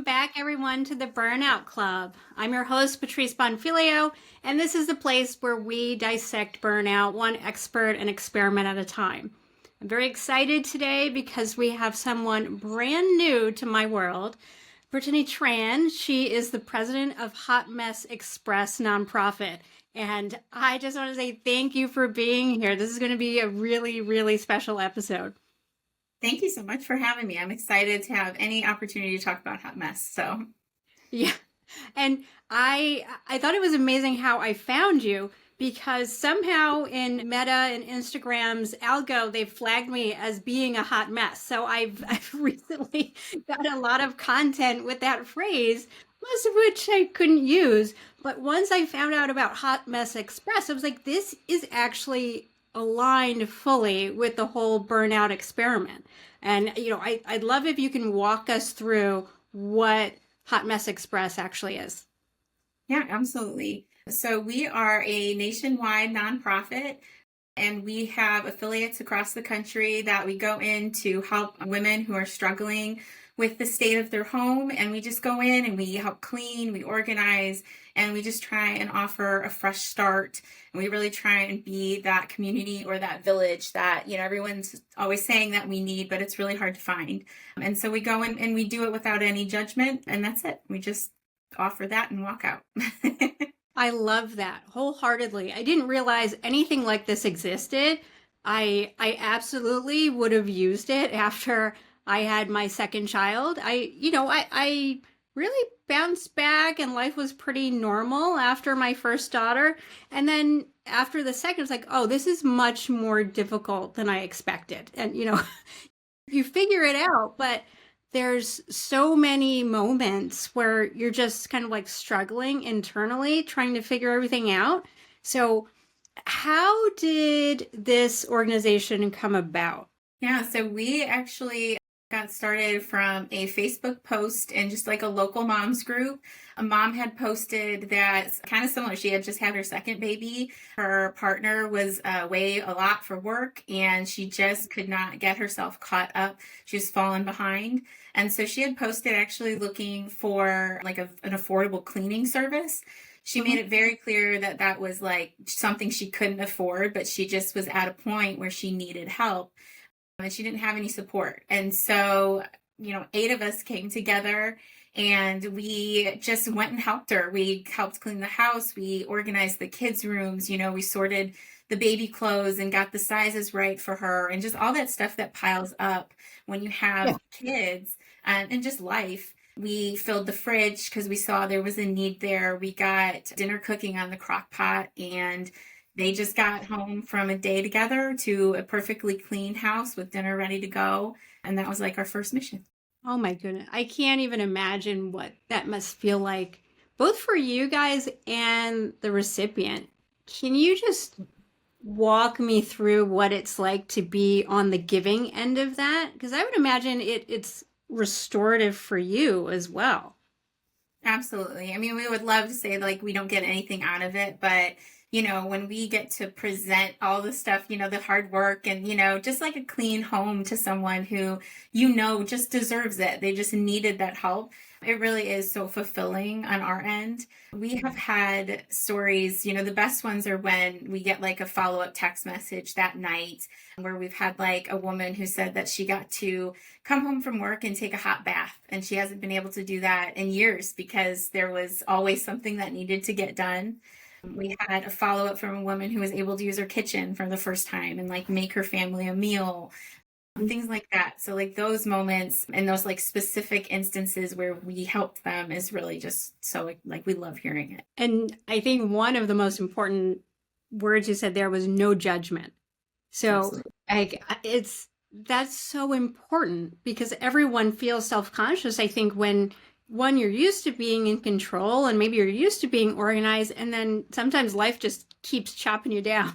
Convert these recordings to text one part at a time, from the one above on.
Welcome back, everyone, to the Burnout Club. I'm your host, Patrice Bonfilio, and this is the place where we dissect burnout one expert and experiment at a time. I'm very excited today because we have someone brand new to my world, Brittinie Tran. She is the president of Hot Mess Express nonprofit. And I just want to say thank you for being here. This is going to be a really, really special episode. Thank you so much for having me. I'm excited to have any opportunity to talk about hot mess. Yeah. And I thought it was amazing how I found you because somehow in Meta and Instagram's algo, they flagged me as being a hot mess. So I've recently got a lot of content with that phrase, most of which I couldn't use. But once I found out about Hot Mess Express, I was like, this is actually aligned fully with the whole burnout experiment. And, I'd love if you can walk us through what Hot Mess Express actually is. Yeah, absolutely. So we are a nationwide nonprofit and we have affiliates across the country that we go in to help women who are struggling with the state of their home. And we just go in and we help clean, we organize, and we just try and offer a fresh start. And we really try and be that community or that village that, everyone's always saying that we need, but it's really hard to find. And so we go in and we do it without any judgment. And that's it. We just offer that and walk out. I love that wholeheartedly. I didn't realize anything like this existed. I absolutely would have used it after I had my second child. I really bounced back and life was pretty normal after my first daughter. And then after the second, it's like, oh, this is much more difficult than I expected. And, you figure it out, but there's so many moments where you're just kind of like struggling internally, trying to figure everything out. So how did this organization come about? Yeah, so we actually got started from a Facebook post in just like a local moms group. A mom had posted that kind of similar. She had just had her second baby. Her partner was away a lot for work and she just could not get herself caught up. She was falling behind. And so she had posted actually looking for like an affordable cleaning service. She made it very clear that that was like something she couldn't afford, but she just was at a point where she needed help. And she didn't have any support. And so, 8 of us came together and we just went and helped her. We helped clean the house. We organized the kids' rooms. We sorted the baby clothes and got the sizes right for her and just all that stuff that piles up when you have kids and just life. We filled the fridge because we saw there was a need there. We got dinner cooking on the crock pot and they just got home from a day together to a perfectly clean house with dinner ready to go. And that was like our first mission. Oh my goodness. I can't even imagine what that must feel like, both for you guys and the recipient. Can you just walk me through what it's like to be on the giving end of that? Because I would imagine it's restorative for you as well. Absolutely. I mean, we would love to say like we don't get anything out of it, but when we get to present all the stuff, the hard work and, just like a clean home to someone who, just deserves it. They just needed that help. It really is so fulfilling on our end. We have had stories, the best ones are when we get like a follow-up text message that night where we've had like a woman who said that she got to come home from work and take a hot bath. And she hasn't been able to do that in years because there was always something that needed to get done. We had a follow-up from a woman who was able to use her kitchen for the first time and like make her family a meal, things like that. So like those moments and those like specific instances where we helped them is really just so like we love hearing it. And I think one of the most important words you said there was no judgment. So like that's so important because everyone feels self-conscious, I think, when one, you're used to being in control and maybe you're used to being organized, and then sometimes life just keeps chopping you down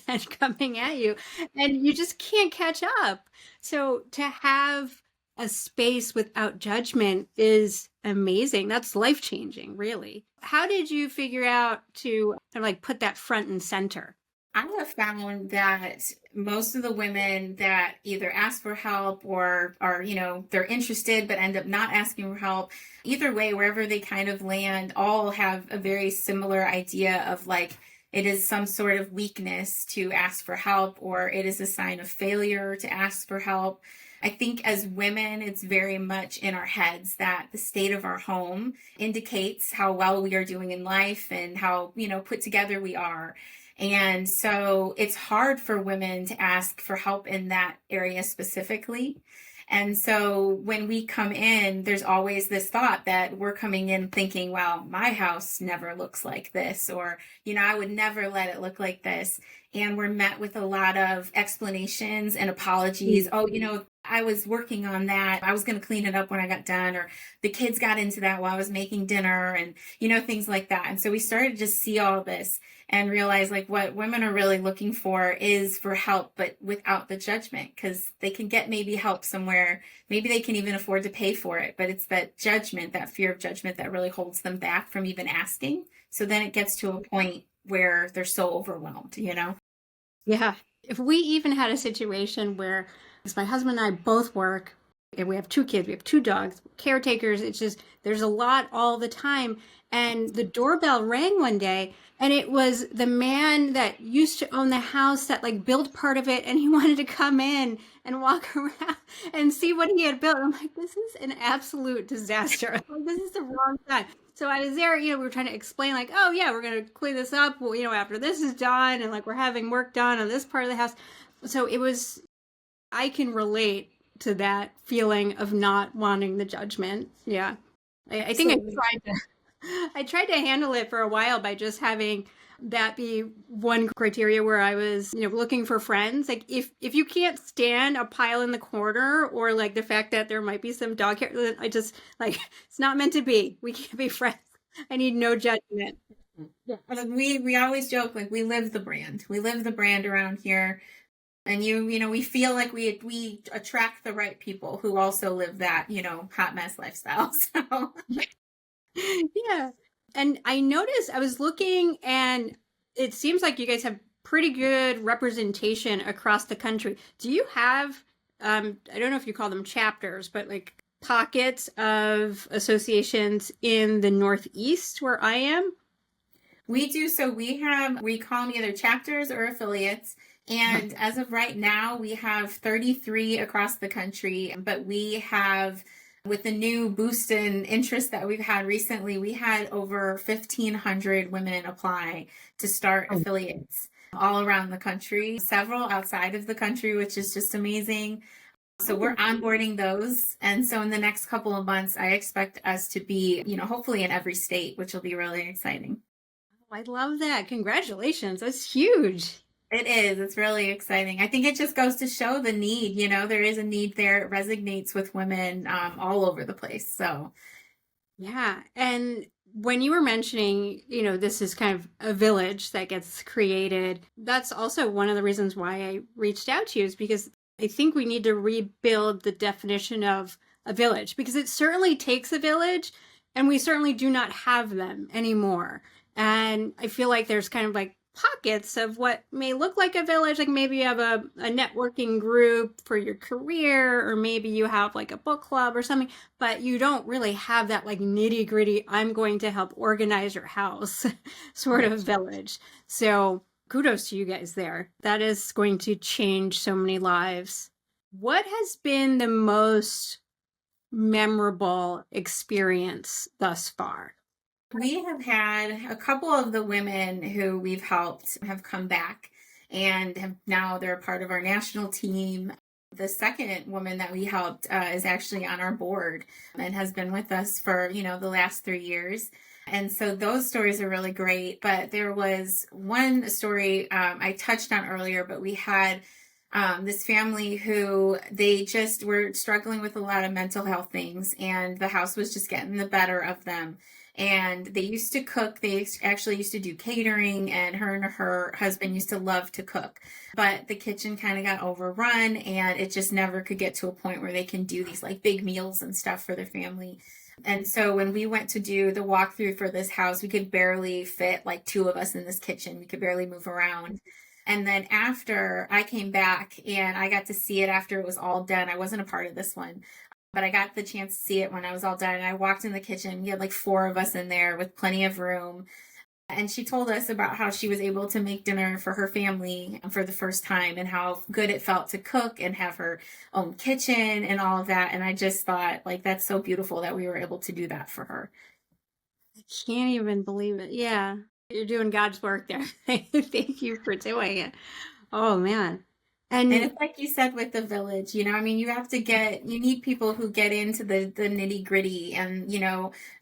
and coming at you and you just can't catch up. So to have a space without judgment is amazing. That's life-changing, really. How did you figure out to kind of like put that front and center? I have found that most of the women that either ask for help or are, they're interested but end up not asking for help, either way, wherever they kind of land, all have a very similar idea of like, it is some sort of weakness to ask for help, or it is a sign of failure to ask for help. I think as women, it's very much in our heads that the state of our home indicates how well we are doing in life and how, put together we are. And so it's hard for women to ask for help in that area specifically. And so when we come in, there's always this thought that we're coming in thinking, well, my house never looks like this, or, I would never let it look like this. And we're met with a lot of explanations and apologies. Oh, I was working on that. I was going to clean it up when I got done, or the kids got into that while I was making dinner, and, things like that. And so we started to just see all this and realize like what women are really looking for is for help, but without the judgment, because they can get maybe help somewhere. Maybe they can even afford to pay for it, but it's that judgment, that fear of judgment that really holds them back from even asking. So then it gets to a point where they're so overwhelmed, Yeah. If we even had a situation where, because my husband and I both work, and we have 2 kids, we have 2 dogs, caretakers, it's just, there's a lot all the time. And the doorbell rang one day, and it was the man that used to own the house that like built part of it, and he wanted to come in and walk around and see what he had built. I'm like, this is an absolute disaster. Like, this is the wrong time. So I was there, we were trying to explain like, oh yeah, we're going to clean this up, well, after this is done, and like we're having work done on this part of the house. So it was, I can relate to that feeling of not wanting the judgment. Yeah. I think I tried to handle it for a while by just having that be one criteria where I was, looking for friends. Like if you can't stand a pile in the corner, or like the fact that there might be some dog hair, then I just like, it's not meant to be. We can't be friends. I need no judgment. Yeah. We always joke like we live the brand. We live the brand around here. And we feel like we attract the right people who also live that, hot mess lifestyle. So Yeah. And I noticed, I was looking, and it seems like you guys have pretty good representation across the country. Do you have, I don't know if you call them chapters, but like pockets of associations in the Northeast where I am? we do. So we call them either chapters or affiliates. And as of right now, we have 33 across the country, but we have, with the new boost in interest that we've had recently, we had over 1,500 women apply to start affiliates all around the country, several outside of the country, which is just amazing. So we're onboarding those. And so in the next couple of months, I expect us to be, hopefully in every state, which will be really exciting. I love that. Congratulations. That's huge. It is. It's really exciting. I think it just goes to show the need. There is a need there. It resonates with women all over the place. So, Yeah. And when you were mentioning, this is kind of a village that gets created, that's also one of the reasons why I reached out to you, is because I think we need to rebuild the definition of a village, because it certainly takes a village, and we certainly do not have them anymore. And I feel like there's kind of like pockets of what may look like a village. Like maybe you have a networking group for your career, or maybe you have like a book club or something, but you don't really have that like nitty gritty, I'm going to help organize your house sort of village. So kudos to you guys there. That is going to change so many lives. What has been the most memorable experience thus far? we have had a couple of the women who we've helped have come back and have now they're a part of our national team. The second woman that we helped is actually on our board and has been with us for, the last 3 years. And so those stories are really great. But there was one story I touched on earlier, but we had this family who they just were struggling with a lot of mental health things, and the house was just getting the better of them. And they used to cook. They actually used to do catering, and her husband used to love to cook. But the kitchen kind of got overrun, and it just never could get to a point where they can do these like big meals and stuff for their family. And so when we went to do the walkthrough for this house, we could barely fit like 2 of us in this kitchen. We could barely move around. And then after I came back and I got to see it after it was all done, I wasn't a part of this one, but I got the chance to see it when I was all done. And I walked in the kitchen. We had like 4 of us in there with plenty of room. And she told us about how she was able to make dinner for her family for the first time and how good it felt to cook and have her own kitchen and all of that. And I just thought, like, that's so beautiful that we were able to do that for her. I can't even believe it. Yeah. You're doing God's work there. Thank you for doing it. Oh man. And And it's like you said with the village, I mean, you need people who get into the nitty gritty and,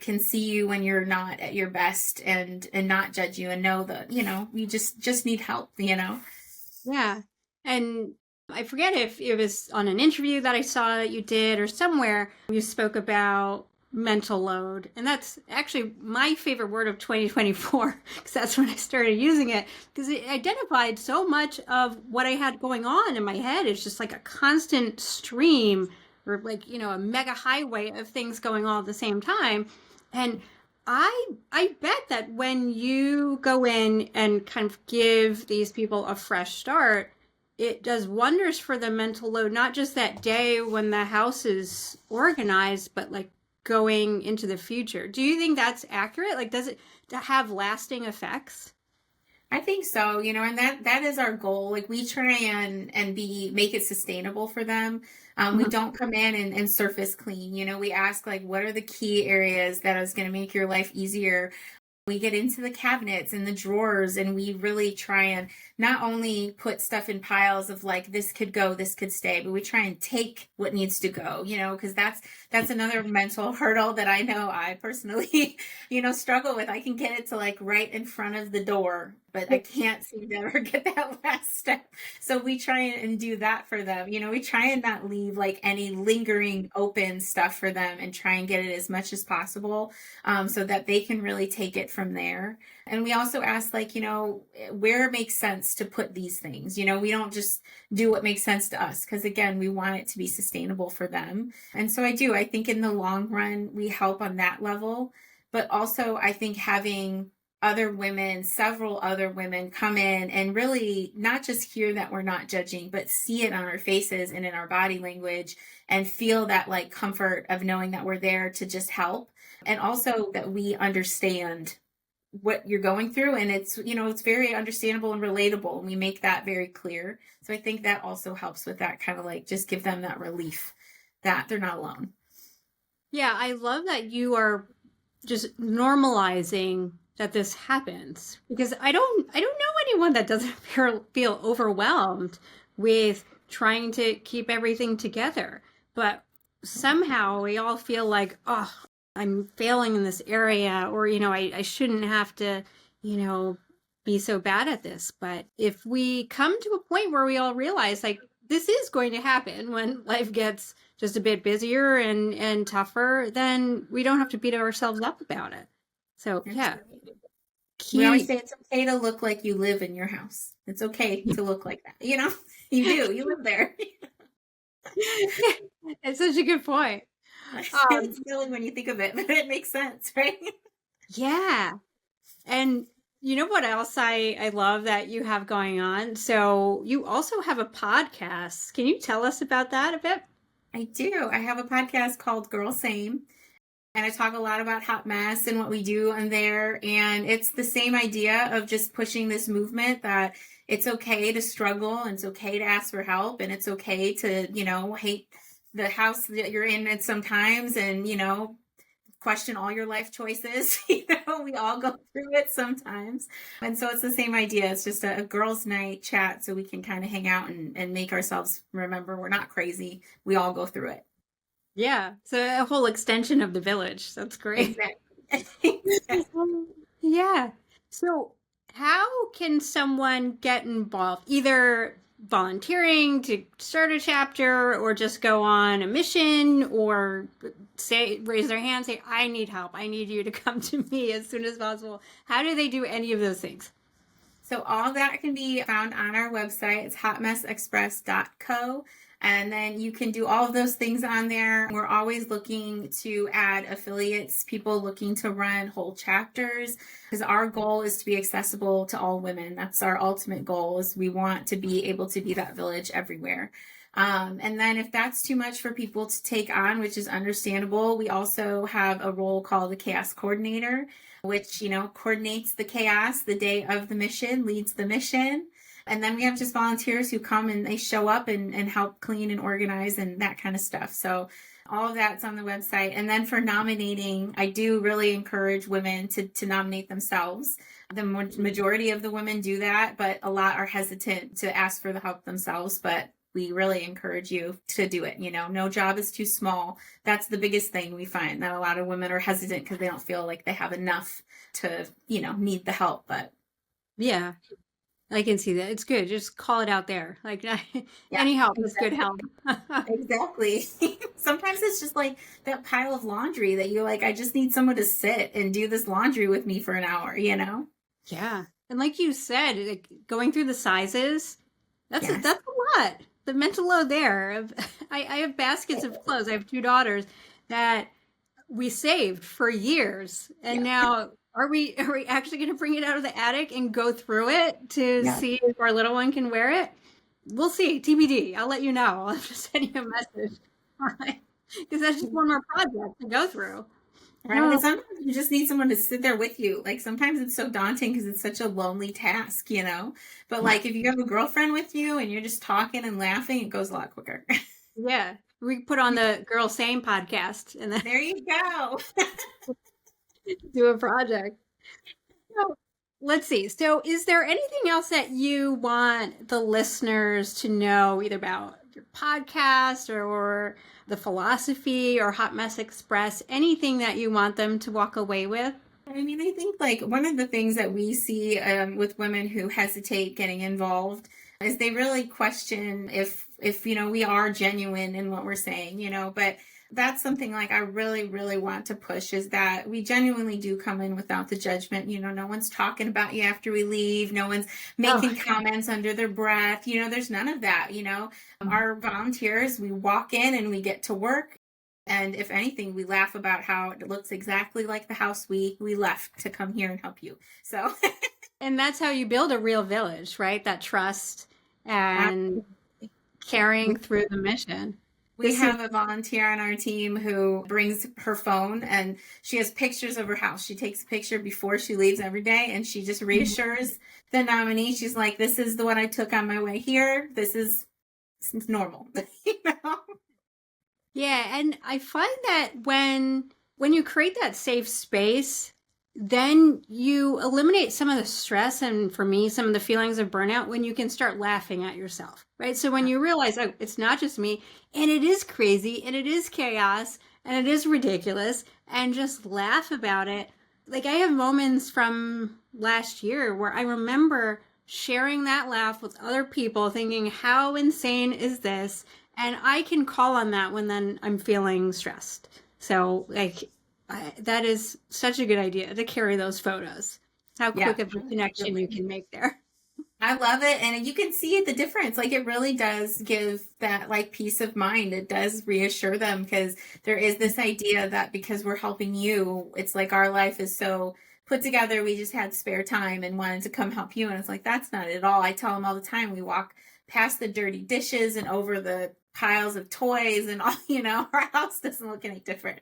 can see you when you're not at your best and not judge you and know that, you just need help. yeah. And I forget if it was on an interview that I saw that you did or somewhere you spoke about mental load. And that's actually my favorite word of 2024 because that's when I started using it because it identified so much of what I had going on in my head. It's just like a constant stream or like, a mega highway of things going on at the same time. And I bet that when you go in and kind of give these people a fresh start, it does wonders for the mental load, not just that day when the house is organized, but like going into the future. Do you think that's accurate? Like, does it have lasting effects? I think so, and that is our goal. Like we try and make it sustainable for them. We don't come in and surface clean. We ask like, what are the key areas that is going to make your life easier? We get into the cabinets and the drawers and we really try and not only put stuff in piles of like, this could go, this could stay, but we try and take what needs to go, because that's another mental hurdle that I know I personally, struggle with. I can get it to like right in front of the door, but I can't seem to ever get that last step. So we try and do that for them. We try and not leave like any lingering open stuff for them and try and get it as much as possible so that they can really take it from there. And we also ask like, where it makes sense to put these things. We don't just do what makes sense to us because again, we want it to be sustainable for them. And so I think in the long run, we help on that level. But also I think having several other women come in and really not just hear that we're not judging, but see it on our faces and in our body language and feel that like comfort of knowing that we're there to just help. And also that we understand what you're going through. And it's, it's very understandable and relatable. And we make that very clear. So I think that also helps with that kind of like, just give them that relief that they're not alone. Yeah, I love that you are just normalizing that this happens because I don't know anyone that doesn't feel overwhelmed with trying to keep everything together. But somehow we all feel like, oh, I'm failing in this area, or, I shouldn't have to, be so bad at this. But if we come to a point where we all realize like this is going to happen when life gets just a bit busier and tougher, then we don't have to beat ourselves up about it. So yeah. We always say it's okay to look like you live in your house. It's okay to look like that. You do. You live there. It's such a good point. It's silly when you think of it, but it makes sense, right? Yeah. And you know what else I love that you have going on? So you also have a podcast. Can you tell us about that a bit? I do. I have a podcast called Girl Same. And I talk a lot about hot mess and what we do on there. And it's the same idea of just pushing this movement that it's okay to struggle and it's okay to ask for help and it's okay to, hate the house that you're in at sometimes and, question all your life choices. We all go through it sometimes. And so it's the same idea. It's just a girls' night chat so we can kind of hang out and make ourselves remember we're not crazy. We all go through it. Yeah, so a whole extension of the village. That's great. Exactly. Yeah. So how can someone get involved? Either volunteering to start a chapter or just go on a mission or raise their hand, say, I need help. I need you to come to me as soon as possible. How do they do any of those things? So all that can be found on our website. It's hotmessexpress.co. And then you can do all of those things on there. We're always looking to add affiliates, people looking to run whole chapters, because our goal is to be accessible to all women. That's our ultimate goal, is we want to be able to be that village everywhere. And then if that's too much for people to take on, which is understandable, we also have a role called the chaos coordinator, which, coordinates the chaos the day of the mission, leads the mission. And then we have just volunteers who come and they show up and help clean and organize and that kind of stuff. So all of that's on the website. And then for nominating, I do really encourage women to nominate themselves. The majority of the women do that, but a lot are hesitant to ask for the help themselves. But we really encourage you to do it. No job is too small. That's the biggest thing we find, that a lot of women are hesitant because they don't feel like they have enough to, need the help. But yeah. I can see that. It's good. Just call it out there. Like any help is good help. Exactly. Sometimes it's just like that pile of laundry that you're like, I just need someone to sit and do this laundry with me for an hour, Yeah. And like you said, like going through the sizes, that's Yes. that's a lot. The mental load there. I have baskets of clothes. I have 2 daughters that we saved for years. And now are we actually going to bring it out of the attic and go through it to see if our little one can wear it? We'll see. TBD. I'll let you know. I'll just send you a message. Because that's just one more project to go through. Right. And sometimes you just need someone to sit there with you. Like sometimes it's so daunting because it's such a lonely task, But like if you have a girlfriend with you and you're just talking and laughing, it goes a lot quicker. Yeah. We put on the Girl Same podcast and then There you go. do a project. So, let's see. So is there anything else that you want the listeners to know, either about your podcast or the philosophy or Hot Mess Express, anything that you want them to walk away with? I think like one of the things that we see with women who hesitate getting involved is they really question if we are genuine in what we're saying, but that's something like I really, really want to push, is that we genuinely do come in without the judgment. No one's talking about you after we leave. No one's making comments under their breath. There's none of that. Our volunteers, we walk in and we get to work. And if anything, we laugh about how it looks exactly like the house we left to come here and help you. So, and that's how you build a real village, right? That trust and carrying through the mission. We have a volunteer on our team who brings her phone and she has pictures of her house. She takes a picture before she leaves every day and she just reassures the nominee. She's like, this is the one I took on my way here. This is normal. Yeah, and I find that when you create that safe space, then you eliminate some of the stress and, for me, some of the feelings of burnout when you can start laughing at yourself, right? So when you realize, oh, it's not just me, and it is crazy, and it is chaos, and it is ridiculous, and just laugh about it. Like I have moments from last year where I remember sharing that laugh with other people thinking, how insane is this? And I can call on that when then I'm feeling stressed. So that is such a good idea to carry those photos. How quick of a connection you can make there. I love it. And you can see the difference. Like it really does give that like peace of mind. It does reassure them, because there is this idea that because we're helping you, it's like our life is so put together. We just had spare time and wanted to come help you. And it's like, that's not it at all. I tell them all the time, we walk past the dirty dishes and over the piles of toys and all, our house doesn't look any different.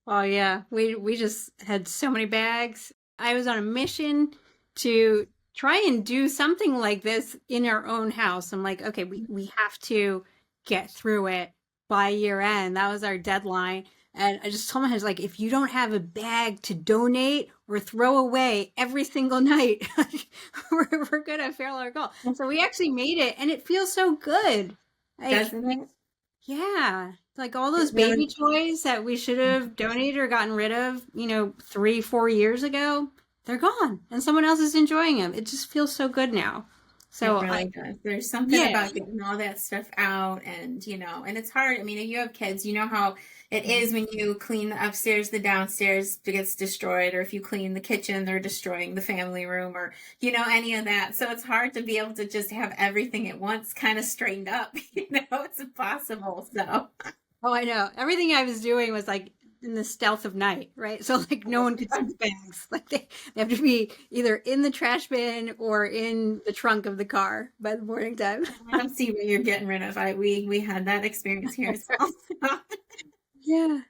Oh yeah, we just had so many bags. I was on a mission to try and do something like this in our own house. I'm like, okay, we have to get through it by year end. That was our deadline. And I just told my husband, like, if you don't have a bag to donate or throw away every single night, we're going to fail our goal. And so we actually made it, and it feels so good. Doesn't it? Yeah. Like all those baby toys that we should have donated or gotten rid of, 3-4 years ago, they're gone and someone else is enjoying them. It just feels so good now. It So really does. There's something yeah. about getting all that stuff out and, and it's hard. I mean, if you have kids, you know how it is when you clean the upstairs, the downstairs gets destroyed, or if you clean the kitchen, they're destroying the family room or, any of that. So it's hard to be able to just have everything at once kind of straightened up. It's impossible. So. Oh, I know. Everything I was doing was like in the stealth of night, right? So like no one could see the bags. Like they have to be either in the trash bin or in the trunk of the car by the morning time. I don't see what you're getting rid of. We had that experience here as well. Yeah.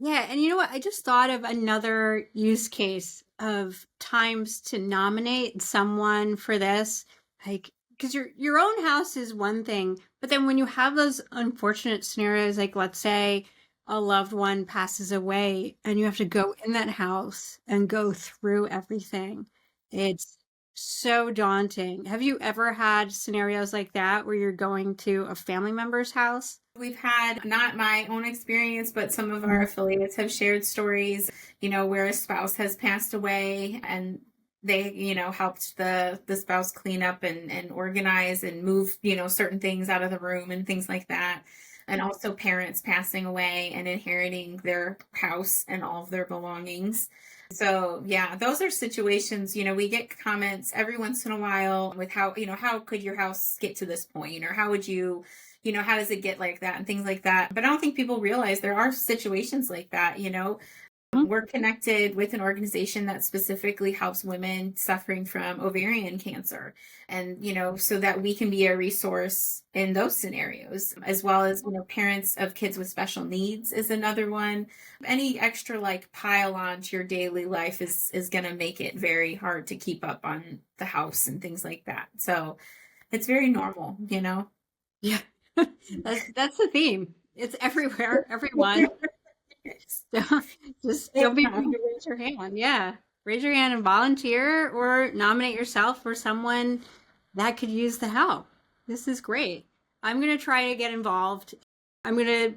Yeah. And you know what? I just thought of another use case of times to nominate someone for this. Like, because your own house is one thing, but then when you have those unfortunate scenarios, like let's say a loved one passes away and you have to go in that house and go through everything, it's so daunting. Have you ever had scenarios like that where you're going to a family member's house? We've had not my own experience, but some of our affiliates have shared stories, where a spouse has passed away and they, helped the spouse clean up and organize and move, certain things out of the room and things like that. And also parents passing away and inheriting their house and all of their belongings. So yeah, those are situations, we get comments every once in a while with how could your house get to this point? Or how would you, how does it get like that and things like that. But I don't think people realize there are situations like that, We're connected with an organization that specifically helps women suffering from ovarian cancer. And, so that we can be a resource in those scenarios, as well as, parents of kids with special needs is another one. Any extra pile on to your daily life is going to make it very hard to keep up on the house and things like that. So it's very normal, Yeah. That's the theme. It's everywhere, everyone. So just don't be afraid to raise your hand. Yeah. Raise your hand and volunteer or nominate yourself for someone that could use the help. This is great. I'm going to try to get involved. I'm going to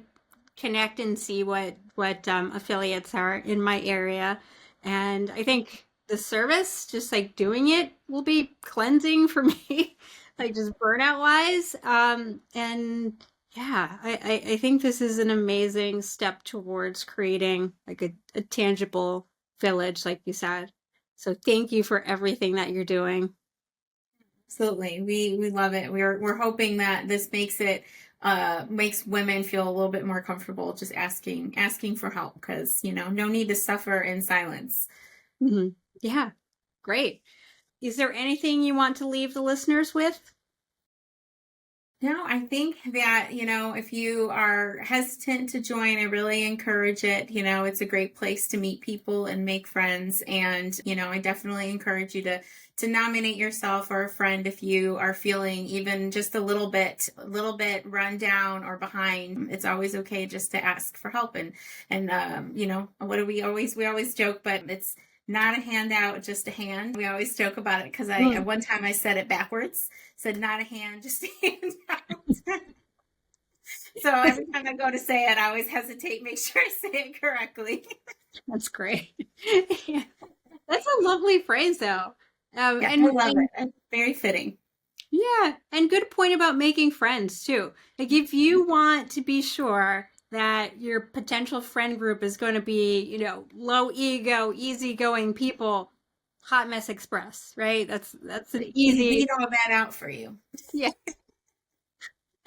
connect and see what affiliates are in my area. And I think the service, just like doing it, will be cleansing for me, like just burnout wise. And yeah, I think this is an amazing step towards creating like a tangible village, like you said. So thank you for everything that you're doing. Absolutely. We love it. We're hoping that this makes women feel a little bit more comfortable just asking for help because, no need to suffer in silence. Mm-hmm. Yeah, great. Is there anything you want to leave the listeners with? No, I think that, if you are hesitant to join, I really encourage it. It's a great place to meet people and make friends. And, I definitely encourage you to nominate yourself or a friend if you are feeling even just a little bit run down or behind. It's always okay just to ask for help. And what do we always joke, but it's not a handout, just a hand. We always joke about it because at one time I said it backwards. Said not a hand, just a handout. So every time I go to say it, I always hesitate, make sure I say it correctly. That's great. Yeah. That's a lovely phrase, though. I love it. It's very fitting. Yeah, and good point about making friends too. Like if you want to be sure that your potential friend group is going to be, low ego, easygoing people, Hot Mess Express, right? That's an easy. Beat all that out for you. Yeah.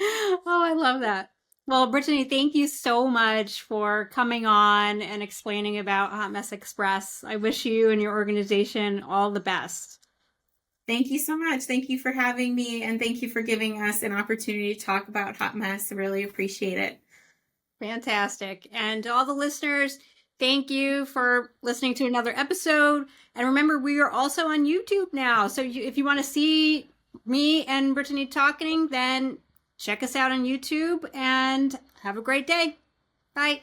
Oh, I love that. Well, Brittinie, thank you so much for coming on and explaining about Hot Mess Express. I wish you and your organization all the best. Thank you so much. Thank you for having me, and thank you for giving us an opportunity to talk about Hot Mess. I really appreciate it. Fantastic. And to all the listeners, thank you for listening to another episode. And remember, we are also on YouTube now. So if you want to see me and Brittinie talking, then check us out on YouTube and have a great day. Bye.